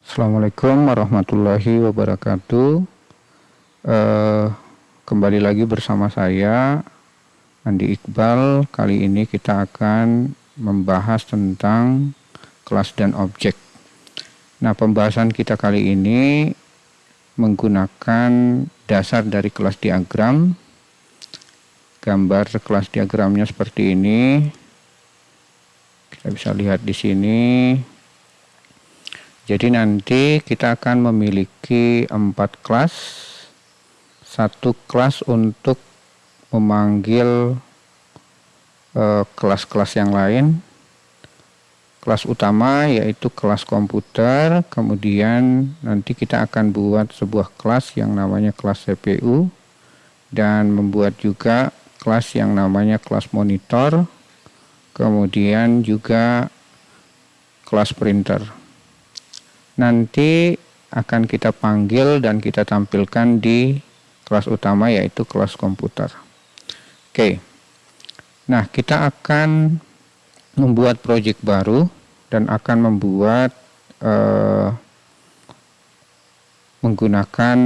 Assalamualaikum warahmatullahi wabarakatuh. Kembali lagi bersama saya Andi Iqbal. Kali ini kita akan membahas tentang kelas dan objek. Nah, pembahasan kita kali ini menggunakan dasar dari kelas diagram. Gambar kelas diagramnya seperti ini. Kita bisa lihat di sini. Jadi nanti kita akan memiliki 4 kelas. Satu kelas untuk memanggil kelas-kelas yang lain. Kelas utama yaitu kelas komputer, kemudian nanti kita akan buat sebuah kelas yang namanya kelas CPU dan membuat juga kelas yang namanya kelas monitor, kemudian juga kelas printer. Nanti akan kita panggil dan kita tampilkan di kelas utama yaitu kelas komputer. Oke. Nah, kita akan membuat project baru dan akan membuat menggunakan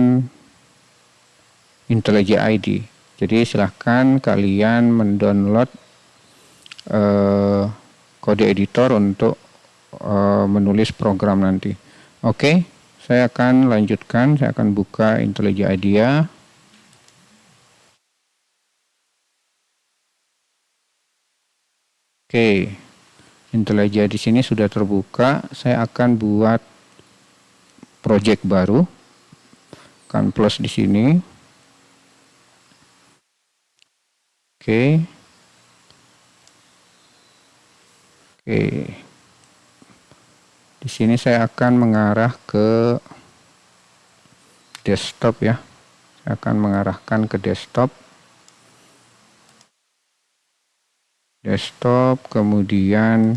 IntelliJ ID. Jadi silahkan kalian mendownload kode editor untuk menulis program nanti. Oke, saya akan lanjutkan. Saya akan buka IntelliJ IDEA. Oke, IntelliJ di sini sudah terbuka. Saya akan buat project baru. Kan plus di sini. Oke. Di sini saya akan mengarah ke desktop ya. Saya akan mengarahkan ke desktop. Kemudian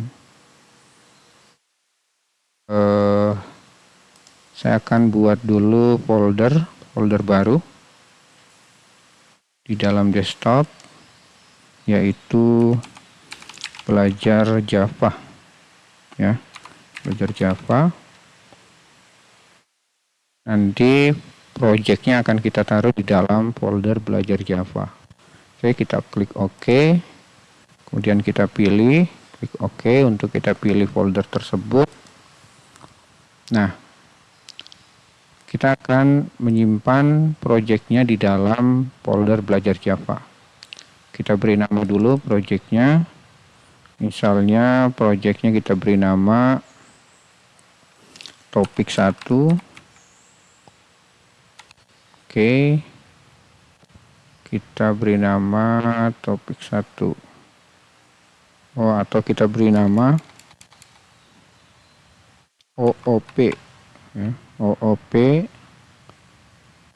saya akan buat dulu folder baru di dalam desktop, yaitu belajar Java ya, belajar Java. Nanti projectnya akan kita taruh di dalam folder belajar Java. Oke, kita klik OK. Kemudian kita pilih, klik OK untuk kita pilih folder tersebut. Nah, kita akan menyimpan projectnya di dalam folder belajar Java. Kita beri nama dulu projectnya. Misalnya projectnya kita beri nama topik 1. Oke. Kita beri nama topik 1. Atau kita beri nama OOP ya, OOP,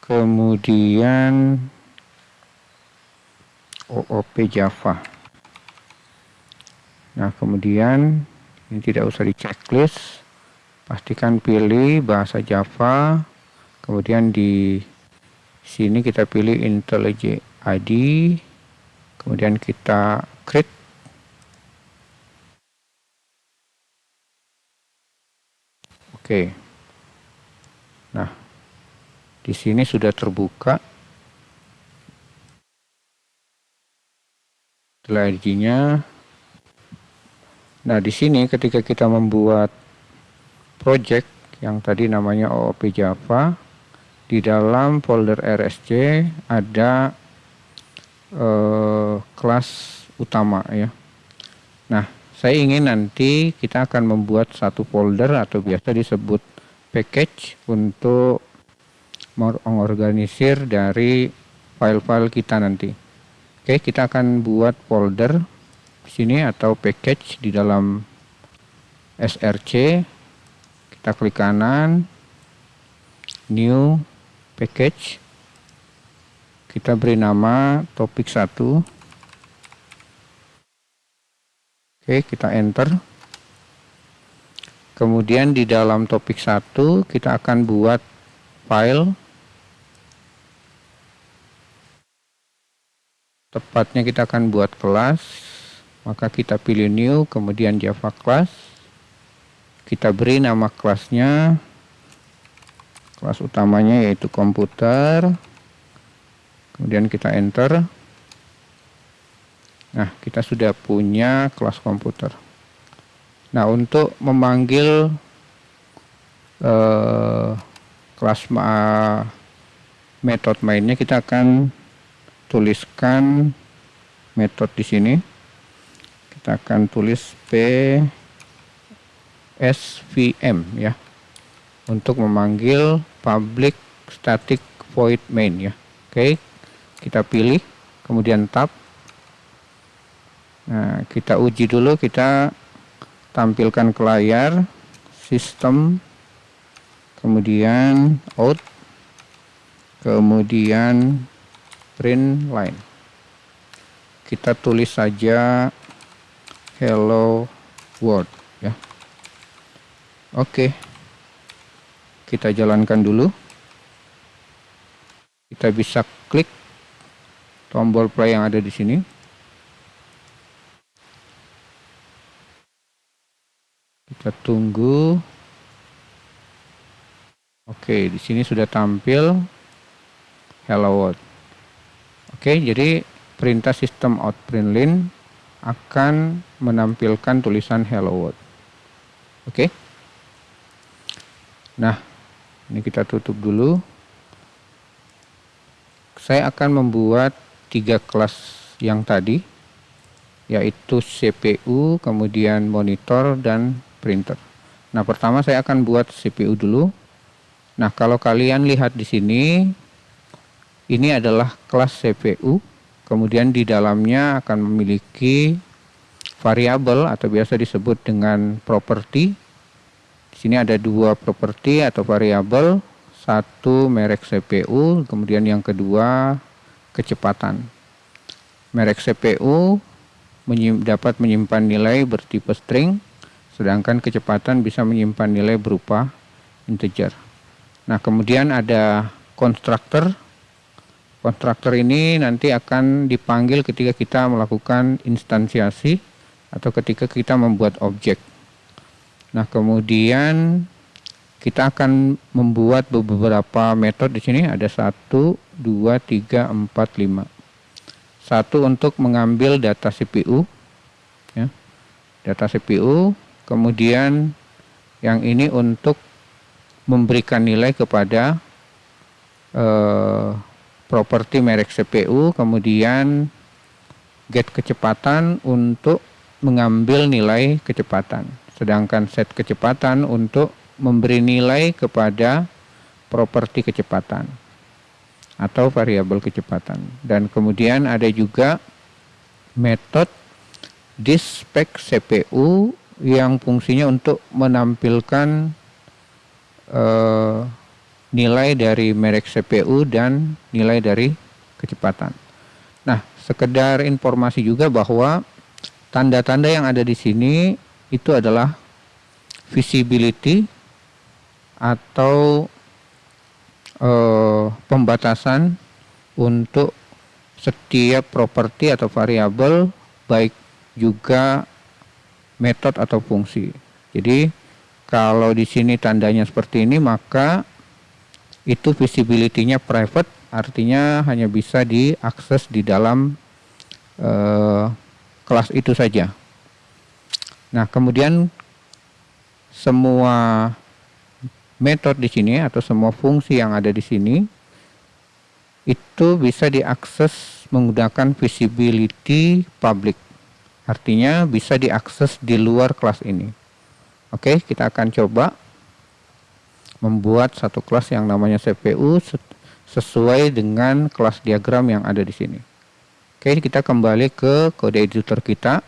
kemudian OOP Java. Nah, kemudian ini tidak usah di checklist, pastikan pilih bahasa Java, kemudian di sini kita pilih IntelliJ ID, kemudian kita create. Oke. Nah, di sini sudah terbuka ID-nya. Nah, di sini ketika kita membuat project yang tadi namanya OOP Java, di dalam folder RSC ada kelas utama ya. Nah, saya ingin nanti kita akan membuat satu folder atau biasa disebut package untuk mengorganisir dari file-file kita nanti. Oke, kita akan buat folder di sini atau package di dalam SRC. Kita klik kanan, new package. Kita beri nama topik 1. Oke, kita enter. Kemudian di dalam topik 1 kita akan buat file. Tepatnya kita akan buat kelas. Maka kita pilih new, kemudian Java class. Kita beri nama kelasnya Kelas utamanya yaitu komputer. Kemudian kita enter. Nah, kita sudah punya kelas komputer. Nah, untuk memanggil kelas metode mainnya, kita akan tuliskan metode di sini. Kita akan tulis PSVM ya, untuk memanggil public static void main ya. Oke, kita pilih, kemudian tab. Nah, kita uji dulu, kita tampilkan ke layar sistem, kemudian out, kemudian print line. Kita tulis saja hello world ya. Oke, kita jalankan dulu. Kita bisa klik tombol play yang ada di sini. Kita tunggu. Oke, di sini sudah tampil hello world. Oke, jadi perintah system out print line akan menampilkan tulisan hello world. Oke. Nah, ini kita tutup dulu. Saya akan membuat 3 kelas yang tadi, yaitu CPU, kemudian monitor, dan printer. Nah, pertama saya akan buat CPU dulu. Nah, kalau kalian lihat di sini, ini adalah kelas CPU, kemudian di dalamnya akan memiliki variabel atau biasa disebut dengan properti. Di sini ada 2 properti atau variabel, satu merek CPU, kemudian yang kedua kecepatan. Merek CPU dapat menyimpan nilai bertipe string, sedangkan kecepatan bisa menyimpan nilai berupa integer. Nah, kemudian ada konstruktor. Konstruktor ini nanti akan dipanggil ketika kita melakukan instansiasi atau ketika kita membuat objek. Nah, kemudian kita akan membuat beberapa metode di sini, ada 1, 2, 3, 4, 5. Satu untuk mengambil data CPU ya. Data CPU, kemudian yang ini untuk memberikan nilai kepada properti merek CPU, kemudian get kecepatan untuk mengambil nilai kecepatan, sedangkan set kecepatan untuk memberi nilai kepada properti kecepatan atau variabel kecepatan. Dan kemudian ada juga metode dispec CPU yang fungsinya untuk menampilkan nilai dari merek CPU dan nilai dari kecepatan. Nah, sekedar informasi juga bahwa tanda-tanda yang ada di sini itu adalah visibility atau pembatasan untuk setiap properti atau variabel, baik juga metode atau fungsi. Jadi kalau di sini tandanya seperti ini, maka itu visibility-nya private, artinya hanya bisa diakses di dalam kelas itu saja. Nah, kemudian semua metode di sini atau semua fungsi yang ada di sini itu bisa diakses menggunakan visibility public. Artinya bisa diakses di luar kelas ini. Oke, kita akan coba membuat satu kelas yang namanya CPU sesuai dengan kelas diagram yang ada di sini. Oke, kita kembali ke kode editor kita.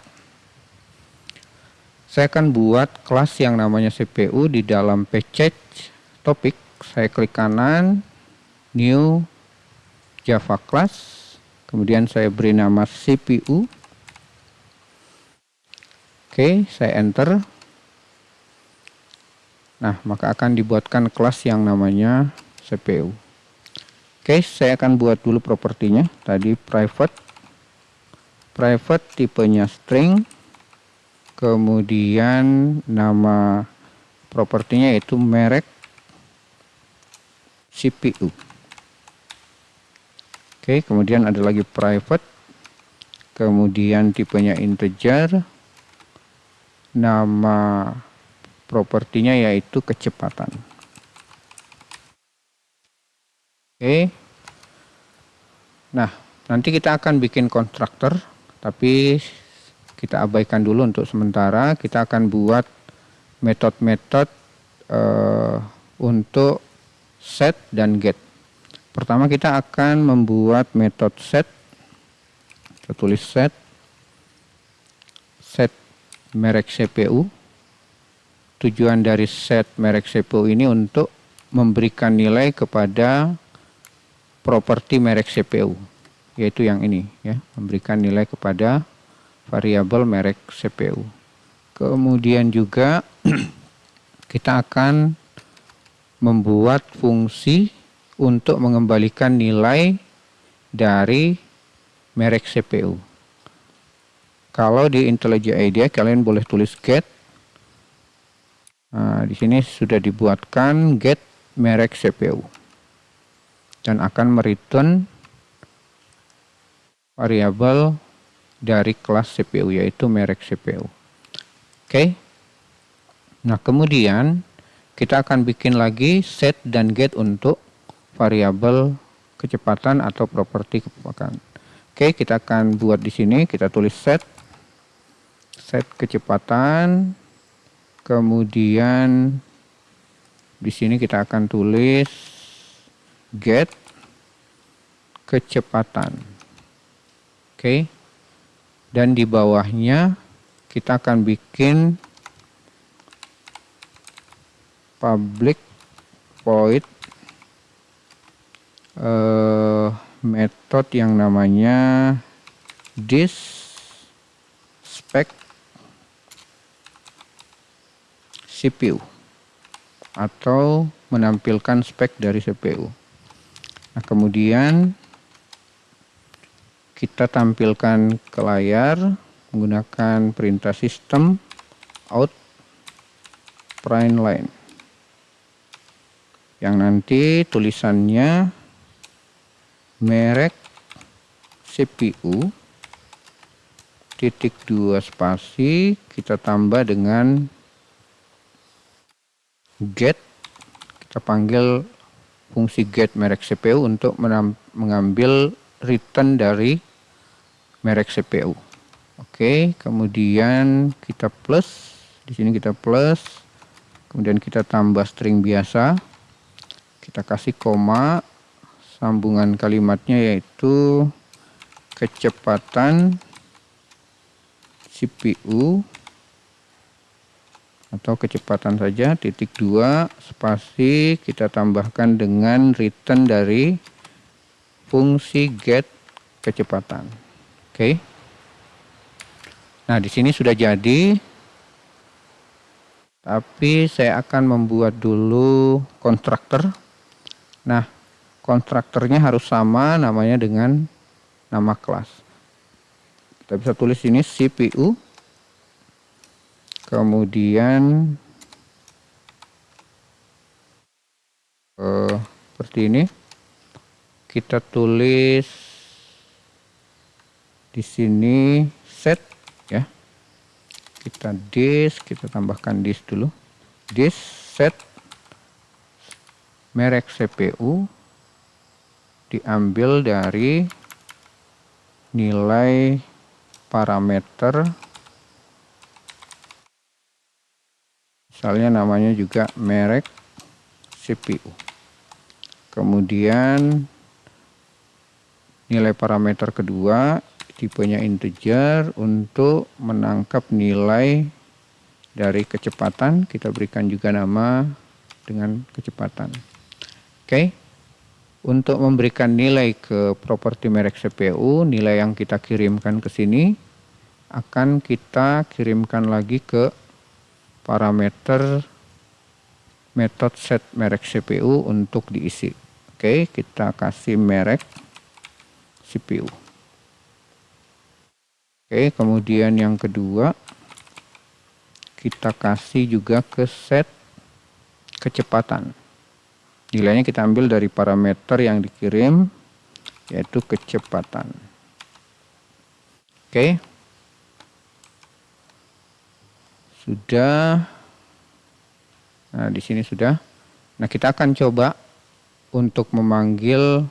Saya akan buat kelas yang namanya CPU di dalam package topik. Saya klik kanan, new Java class, kemudian saya beri nama CPU. Oke, saya enter. Nah, maka akan dibuatkan kelas yang namanya CPU. Oke, saya akan buat dulu propertinya. Tadi private tipenya string, kemudian nama propertinya yaitu merek CPU. Oke, kemudian ada lagi private, kemudian tipenya integer, nama propertinya yaitu kecepatan. Oke, nah nanti kita akan bikin konstruktor, tapi kita abaikan dulu untuk sementara. Kita akan buat metode-metode untuk set dan get. Pertama kita akan membuat metode set. Kita tulis set merek CPU. Tujuan dari set merek CPU ini untuk memberikan nilai kepada properti merek CPU, yaitu yang ini ya, memberikan nilai kepada variabel merek CPU. Kemudian juga kita akan membuat fungsi untuk mengembalikan nilai dari merek CPU. Kalau di IntelliJ IDEA kalian boleh tulis get. Nah, di sini sudah dibuatkan get merek CPU dan akan mereturn variabel dari kelas CPU yaitu merek CPU. Oke. Nah, kemudian kita akan bikin lagi set dan get untuk variabel kecepatan atau properti kecepatan. Oke, kita akan buat di sini, kita tulis set kecepatan, kemudian di sini kita akan tulis get kecepatan. Oke. Dan di bawahnya kita akan bikin public void metode yang namanya dispec CPU atau menampilkan spek dari CPU. Nah, kemudian kita tampilkan ke layar menggunakan perintah sistem out print line yang nanti tulisannya merek CPU (2 spasi) kita tambah dengan get, kita panggil fungsi get merek CPU untuk mengambil return dari merek CPU. Oke, kemudian kita plus, di sini kita plus, kemudian kita tambah string biasa, kita kasih koma, sambungan kalimatnya yaitu kecepatan CPU atau kecepatan saja (2 spasi) kita tambahkan dengan return dari fungsi get kecepatan. Oke. Nah, di sini sudah jadi. Tapi saya akan membuat dulu konstruktor. Nah, konstruktornya harus sama namanya dengan nama kelas. Kita bisa tulis ini CPU. Kemudian seperti ini. Kita tulis di sini set ya. Kita tambahkan this dulu. This set merek CPU diambil dari nilai parameter, misalnya namanya juga merek CPU. Kemudian nilai parameter kedua tipenya integer untuk menangkap nilai dari kecepatan, kita berikan juga nama dengan kecepatan. Oke. Untuk memberikan nilai ke properti merek CPU, nilai yang kita kirimkan ke sini akan kita kirimkan lagi ke parameter metode set merek CPU untuk diisi. Oke, kita kasih merek CPU. Oke, kemudian yang kedua kita kasih juga ke set kecepatan. Nilainya kita ambil dari parameter yang dikirim, yaitu kecepatan. Oke. Sudah. Nah, di sini sudah. Nah, kita akan coba untuk memanggil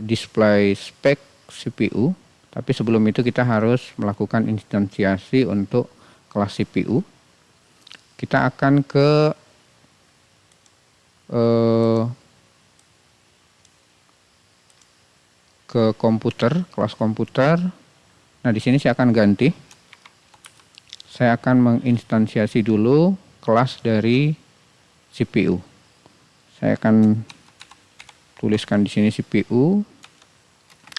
display spek CPU. Tapi sebelum itu kita harus melakukan instansiasi untuk kelas CPU. Kita akan ke komputer, kelas komputer. Nah, di sini saya akan ganti. Saya akan menginstansiasi dulu kelas dari CPU. Saya akan tuliskan di sini CPU.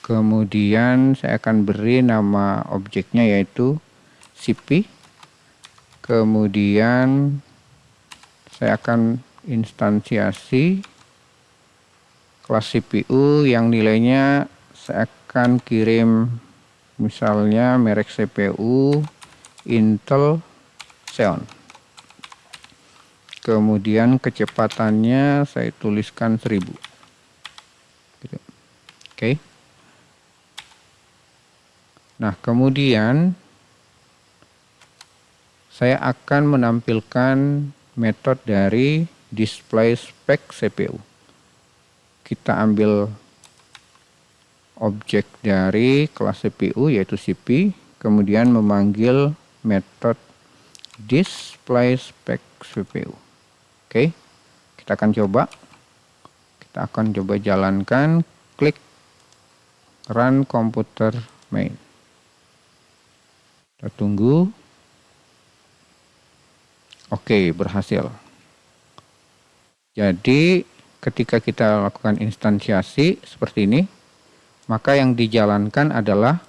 Kemudian saya akan beri nama objeknya yaitu CP. Kemudian saya akan instansiasi kelas CPU yang nilainya saya akan kirim misalnya merek CPU Intel Xeon. Kemudian kecepatannya saya tuliskan 1000. Gitu. Oke. Nah, kemudian saya akan menampilkan metode dari display spek CPU. Kita ambil objek dari kelas CPU yaitu CP, kemudian memanggil metode display spek CPU. Oke, kita akan coba. Kita akan coba jalankan, klik run computer main. Kita tunggu. Oke, berhasil. Jadi ketika kita lakukan instansiasi seperti ini, maka yang dijalankan adalah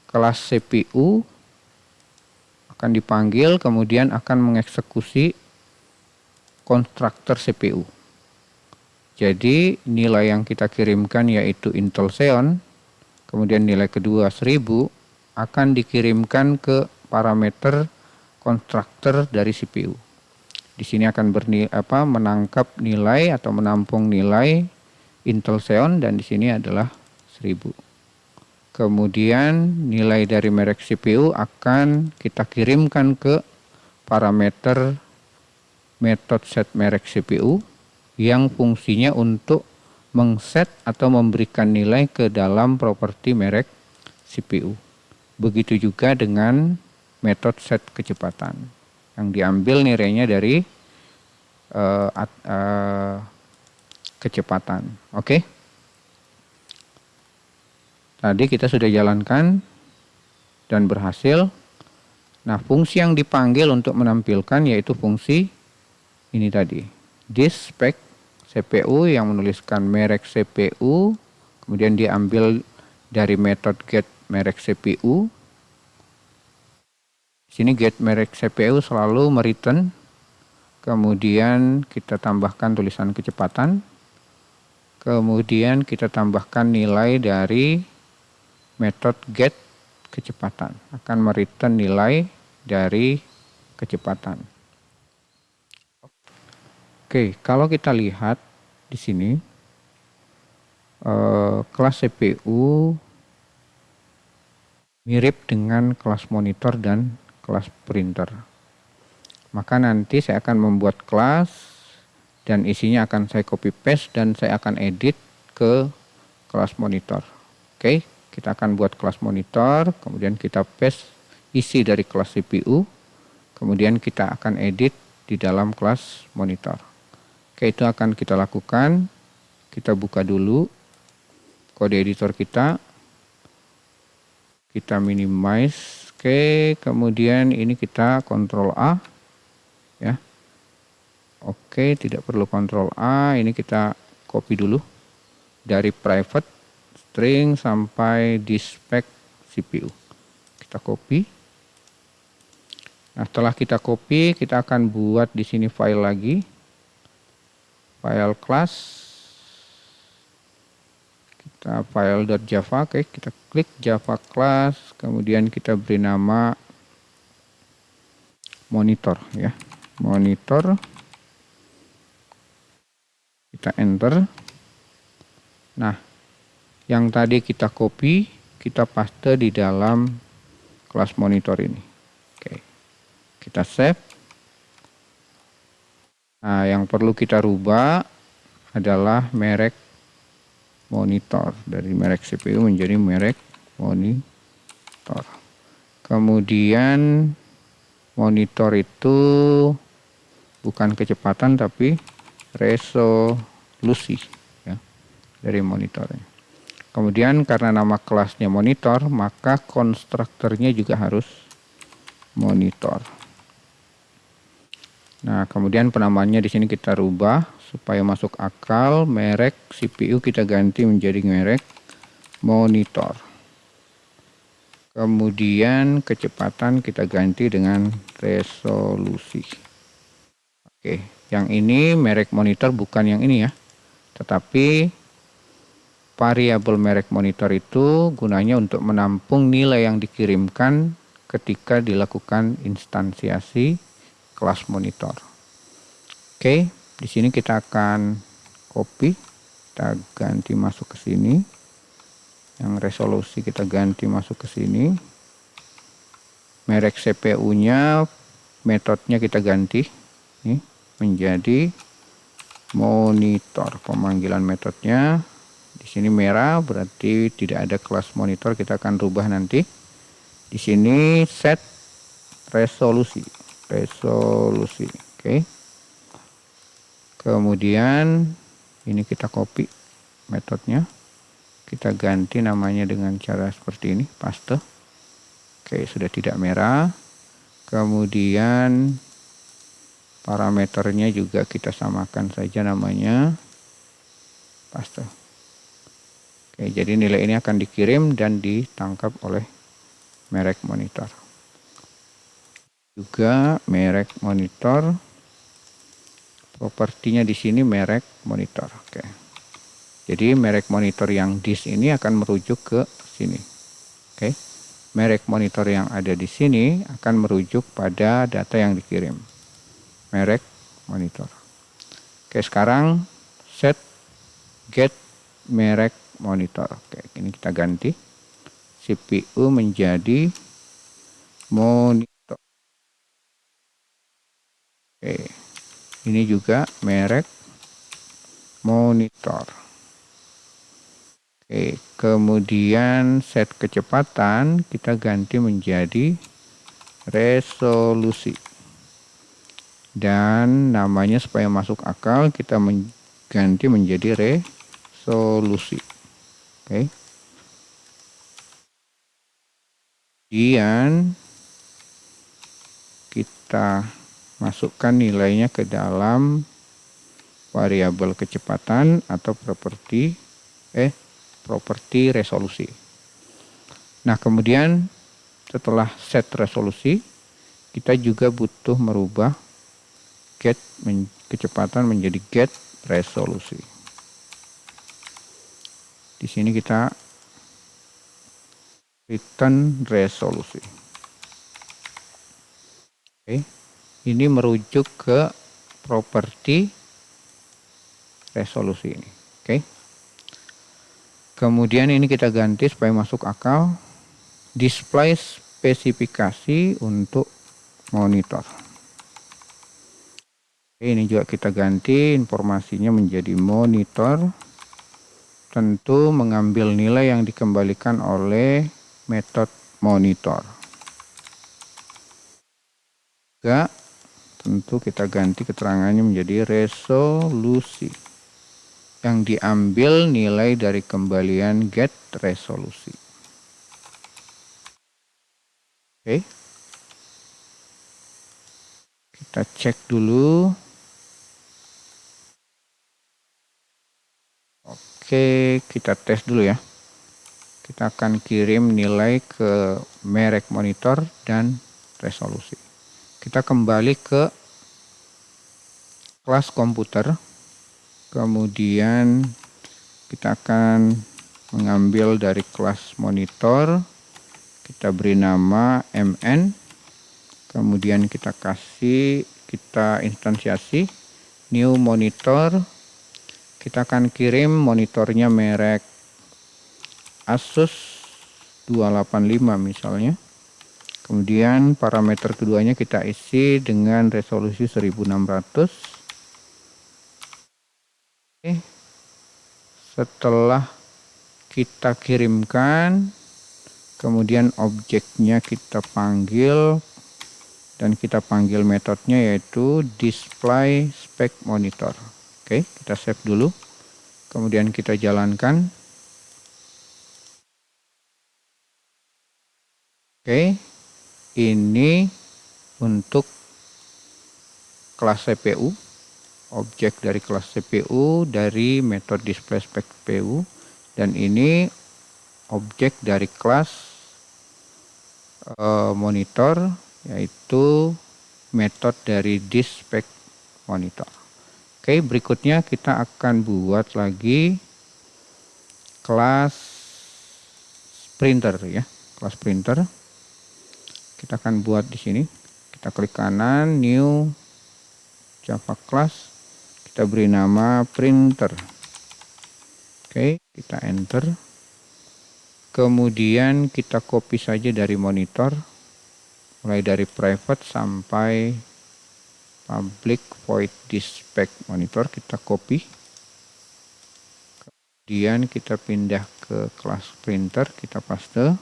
kelas CPU akan dipanggil, kemudian akan mengeksekusi konstruktor CPU. Jadi nilai yang kita kirimkan yaitu Intel Xeon, kemudian nilai kedua 1000 akan dikirimkan ke parameter konstruktor dari CPU. Di sini akan menangkap nilai atau menampung nilai Intel Xeon dan di sini adalah 1000. Kemudian nilai dari merek CPU akan kita kirimkan ke parameter metode set merek CPU yang fungsinya untuk mengset atau memberikan nilai ke dalam properti merek CPU. Begitu juga dengan metode set kecepatan yang diambil nilainya dari kecepatan. Oke. Tadi kita sudah jalankan dan berhasil. Nah, fungsi yang dipanggil untuk menampilkan yaitu fungsi ini tadi, disspec CPU yang menuliskan merek CPU, kemudian diambil dari metode get merek CPU. Sini get merek CPU selalu mereturn, kemudian kita tambahkan tulisan kecepatan, kemudian kita tambahkan nilai dari metode get kecepatan, akan mereturn nilai dari kecepatan. Oke, kalau kita lihat di sini kelas CPU mirip dengan kelas monitor dan kelas printer. Maka nanti saya akan membuat kelas dan isinya akan saya copy paste dan saya akan edit ke kelas monitor. Oke, kita akan buat kelas monitor, kemudian kita paste isi dari kelas CPU, kemudian kita akan edit di dalam kelas monitor. Oke, itu akan kita lakukan. Kita buka dulu kode editor kita. Kita minimize. Oke, kemudian ini kita Ctrl A. Ya. Oke, tidak perlu Ctrl A. Ini kita copy dulu. Dari private string sampai disspec CPU. Kita copy. Nah, setelah kita copy, kita akan buat di sini file lagi. File class, kita file.java, oke, kita klik Java class, kemudian kita beri nama monitor, ya, monitor. kita enter. Nah, yang tadi kita copy, kita paste di dalam kelas monitor ini. Oke, kita save. Nah, yang perlu kita rubah adalah merek monitor. Dari merek CPU menjadi merek monitor. Kemudian monitor itu bukan kecepatan tapi resolusi ya, dari monitornya. Kemudian karena nama kelasnya monitor, maka konstruktornya juga harus monitor. Nah, kemudian penamaannya di sini kita rubah supaya masuk akal. Merek CPU kita ganti menjadi merek monitor. Kemudian kecepatan kita ganti dengan resolusi. Oke, yang ini merek monitor bukan yang ini ya. Tetapi variabel merek monitor itu gunanya untuk menampung nilai yang dikirimkan ketika dilakukan instansiasi kelas monitor. Oke, di sini kita akan copy, kita ganti masuk ke sini. Yang resolusi kita ganti masuk ke sini. Merek CPU-nya, metodenya kita ganti ini menjadi monitor. Pemanggilan metodenya di sini merah, berarti tidak ada kelas monitor. Kita akan rubah nanti. Di sini set resolusi. Oke. Kemudian ini kita copy metodenya. Kita ganti namanya dengan cara seperti ini, paste. Oke, sudah tidak merah. Kemudian parameternya juga kita samakan saja namanya, paste. Oke, jadi nilai ini akan dikirim dan ditangkap oleh merek monitor. Juga merek monitor, propertinya di sini merek monitor. Oke. Jadi merek monitor yang disk ini akan merujuk ke sini. Oke. Merek monitor yang ada di sini akan merujuk pada data yang dikirim. Merek monitor. Oke, sekarang set get merek monitor. Oke, ini kita ganti. CPU menjadi monitor. Oke. Ini juga merek monitor. Oke, kemudian set kecepatan kita ganti menjadi resolusi. Dan namanya supaya masuk akal kita ganti menjadi resolusi. Oke. Kemudian kita masukkan nilainya ke dalam variabel kecepatan atau properti resolusi. Nah, kemudian setelah set resolusi, kita juga butuh merubah get kecepatan menjadi get resolusi. Di sini kita return resolusi. Oke. Ini merujuk ke properti resolusi ini. Oke. Kemudian ini kita ganti supaya masuk akal, display spesifikasi untuk monitor. Oke, ini juga kita ganti informasinya menjadi monitor. Tentu mengambil nilai yang dikembalikan oleh metode monitor. Juga tentu kita ganti keterangannya menjadi resolusi. Yang diambil nilai dari kembalian get resolusi. Oke. Kita cek dulu. Oke, kita tes dulu ya. Kita akan kirim nilai ke merek monitor dan resolusi. Kita kembali ke kelas komputer. Kemudian kita akan mengambil dari kelas monitor, kita beri nama MN, kemudian kita instansiasi new monitor, Kita akan kirim monitornya merek Asus 285 misalnya. Kemudian parameter keduanya kita isi dengan resolusi 1600. Oke. Setelah kita kirimkan, kemudian objeknya kita panggil, dan kita panggil metodenya yaitu display spec monitor. Oke, kita save dulu, kemudian kita jalankan. Oke, ini untuk kelas CPU, objek dari kelas CPU dari metode display spec CPU, dan ini objek dari kelas monitor, yaitu metode dari dispec monitor. Oke, berikutnya kita akan buat lagi kelas printer ya, kelas printer. Kita akan buat di sini. Kita klik kanan, new Java class. Kita beri nama printer. Oke, kita enter. Kemudian kita copy saja dari monitor, mulai dari private sampai public void dispec monitor, kita copy. Kemudian kita pindah ke kelas printer, kita paste,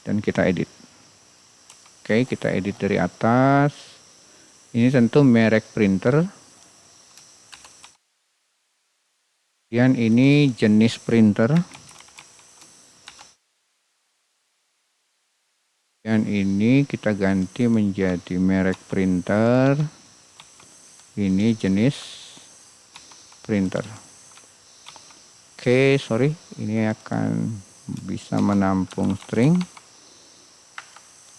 dan kita edit. Oke, kita edit dari atas. Ini tentu merek printer. Kemudian ini jenis printer. Dan ini kita ganti menjadi merek printer. Ini jenis printer. Oke, sorry, ini akan bisa menampung string.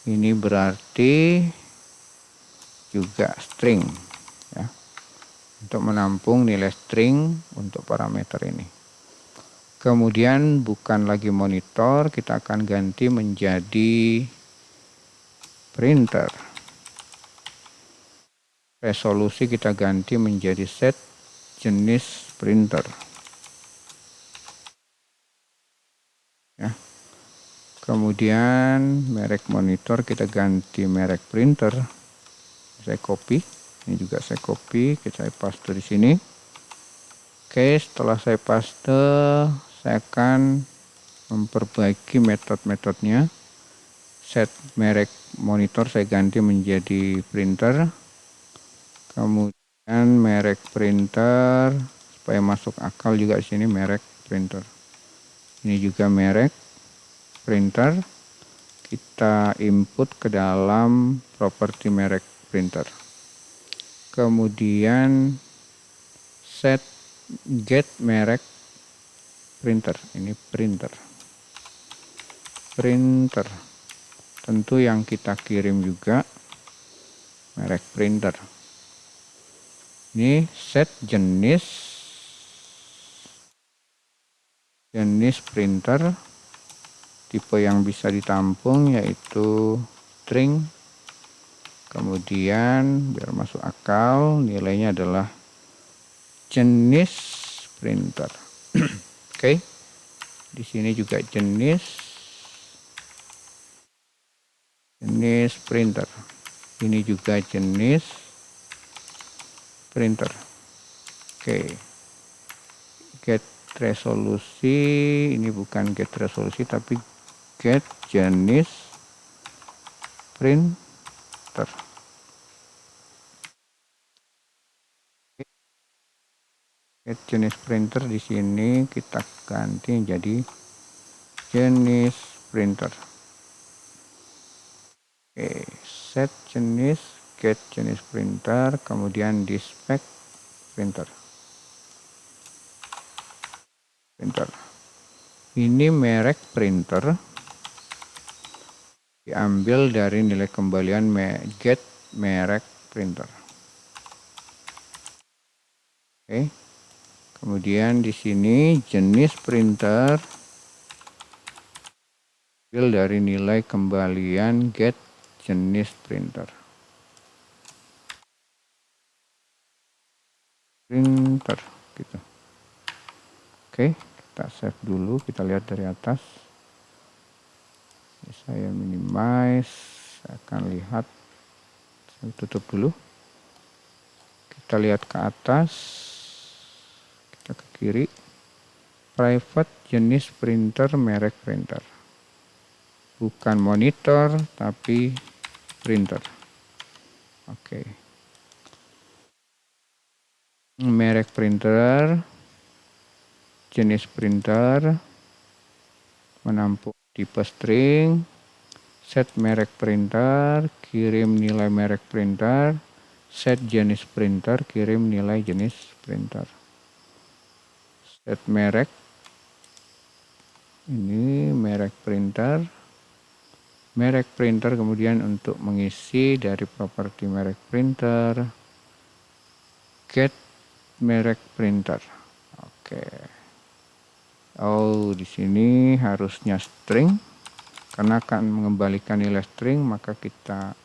Ini berarti juga string ya, untuk menampung nilai string untuk parameter ini. Kemudian bukan lagi monitor, kita akan ganti menjadi printer. Resolusi kita ganti menjadi set jenis printer ya. Kemudian merek monitor kita ganti merek printer. Saya copy, ini juga saya copy, saya paste di sini. Oke, setelah saya paste, saya akan memperbaiki metode-metodenya. Set merek monitor saya ganti menjadi printer. Kemudian merek printer supaya masuk akal juga di sini merek printer. Ini juga merek printer. Kita input ke dalam properti merek printer. Kemudian set get merek printer. Ini printer. Printer. Tentu yang kita kirim juga merek printer. Ini set jenis printer. Tipe yang bisa ditampung yaitu string. Kemudian biar masuk akal, nilainya adalah jenis printer. Oke. Di sini juga jenis printer. Ini juga jenis printer. Oke. Get resolusi, ini bukan get resolusi tapi get jenis printer. Get jenis printer di sini kita ganti jadi jenis printer. Oke, set jenis, get jenis printer, kemudian dispec printer. Ini merek printer diambil dari nilai kembalian get merek printer. Oke. Kemudian di sini jenis printer diambil dari nilai kembalian get jenis printer. Gitu. Oke, kita save dulu, kita lihat dari atas. Saya minimize, saya akan lihat, saya tutup dulu. Kita lihat ke atas, kita ke kiri, private jenis printer, merek printer. Bukan monitor, tapi printer. Oke. Merek printer, jenis printer, menampung tipe string, set merek printer, kirim nilai merek printer, set jenis printer, kirim nilai jenis printer. Set merek, ini merek printer, kemudian untuk mengisi dari properti merek printer, get merek printer. Oke. Oh, di sini harusnya string, karena akan mengembalikan nilai string, maka kita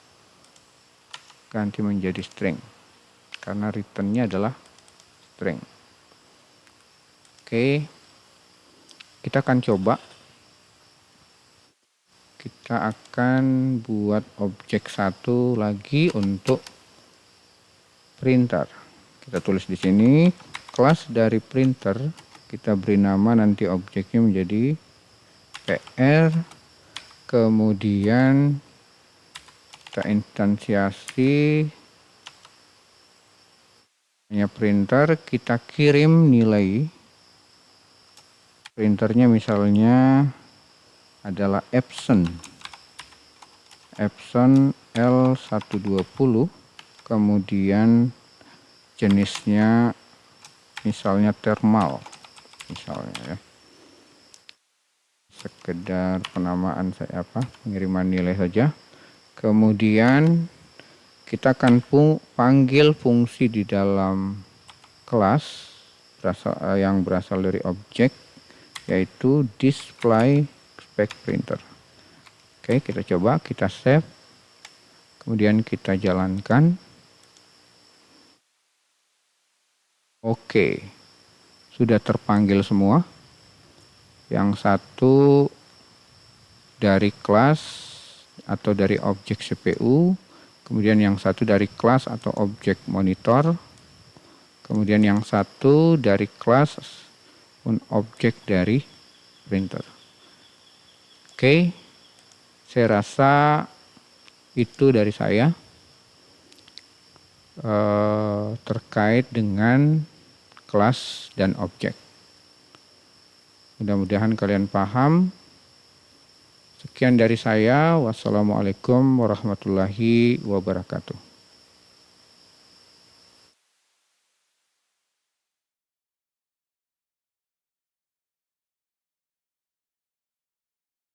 ganti menjadi string, karena returnnya adalah string. Oke, kita akan coba. Kita akan buat objek satu lagi untuk printer. Kita tulis di sini kelas dari printer. Kita beri nama, nanti objeknya menjadi PR, kemudian kita instansiasi hanya printer, kita kirim nilai printernya, misalnya adalah Epson L120, kemudian jenisnya misalnya thermal, misalnya ya, sekedar penamaan saya pengiriman nilai saja. Kemudian kita akan panggil fungsi di dalam kelas yang berasal dari objek, yaitu display spec printer. Oke, kita coba, kita save, kemudian kita jalankan. Oke, sudah terpanggil semua. Yang satu dari kelas atau dari objek CPU, kemudian yang satu dari kelas atau objek monitor, kemudian yang satu dari kelas objek dari printer. Oke, saya rasa itu dari saya terkait dengan kelas dan objek. Mudah-mudahan kalian paham. Sekian dari saya. Wassalamualaikum warahmatullahi wabarakatuh.